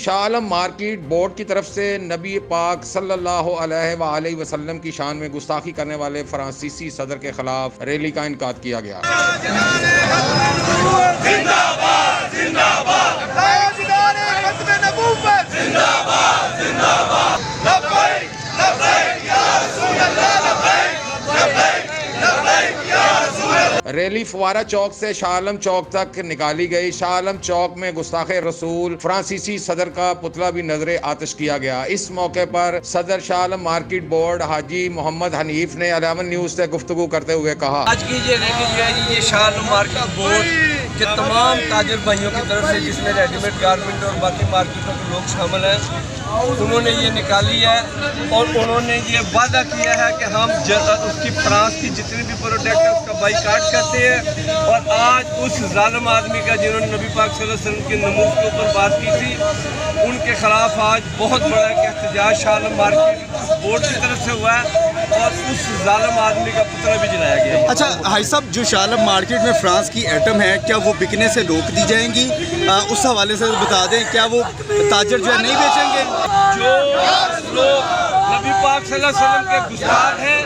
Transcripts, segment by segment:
Shah Alam market board کی طرف سے نبی پاک صلی اللہ علیہ وآلہ وسلم کی شان میں گستاخی کرنے والے فرانسیسی صدر کے خلاف ریلی کا انعقاد کیا گیا۔ ریلی فوارہ چوک سے شاہ عالم چوک تک نکالی گئی۔ شاہ عالم چوک میں گستاخ رسول فرانسیسی صدر کا پتلا بھی نظر آتش کیا گیا۔ اس موقع پر صدر شاہ عالم مارکیٹ بورڈ حاجی محمد حنیف نے 11 نیوز سے گفتگو کرتے ہوئے کہا، آج کی یہ ریلی جو ہے یہ شاہ عالم مارکیٹ بورڈ کے تمام تاجر بھائیوں کی طرف سے، جس میں ریڈی میڈ گارمنٹ اور باقی مارکیٹوں کے لوگ شامل ہیں، انہوں نے یہ نکالی ہے اور انہوں نے یہ وعدہ کیا ہے کہ ہم اس کی فرانس کی جتنی بھی پروڈکٹ ہے اس کا بائیکاٹ کرتے ہیں، اور آج اس ظالم آدمی کا جنہوں نے نبی پاک صلی اللہ علیہ وسلم کے نموز کے اوپر بات کی تھی، ان کے خلاف آج بہت بڑا ایک احتجاج شاہ عالم مارکیٹ بورڈ کی طرف سے ہوا ہے اور اس ظالم آدمی کا پتلا بھی جلایا گیا ہے۔ اچھا حاجی صاحب، جو شاہ عالم مارکیٹ میں فرانس کی ایٹم ہے، کیا وہ بکنے سے روک دی جائیں گی؟ اس حوالے سے بتا دیں، کیا وہ تاجر جو ہے نہیں بیچیں گے؟ جو لوگ نبی پاک صلی اللہ علیہ وسلم کے گستاخ ہیں،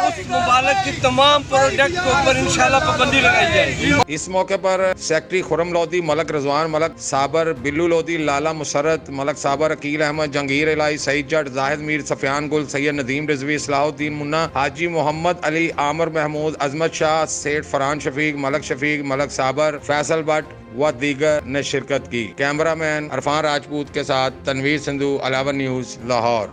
اس مبارک کی تمام پروڈکٹ کے اوپر انشاءاللہ پابندی لگائی جائے گی۔ اس موقع پر سیکٹری خرم لودھی، ملک رضوان، ملک صابر، بلو لودھی، لالا مسرت، ملک صابر، عقیل احمد، جہانگیر الہی، سعید جٹ، زاہد میر، سفیان گل، سید ندیم رضوی، اصلاح الدین منا، حاجی محمد علی، عامر محمود، عظمت شاہ، سیٹھ فرحان شفیق، ملک شفیق، ملک صابر، فیصل بٹ و دیگر نے شرکت کی۔ کیمرہ مین عرفان راجپوت کے ساتھ تنویر سندھو، 11 نیوز، لاہور۔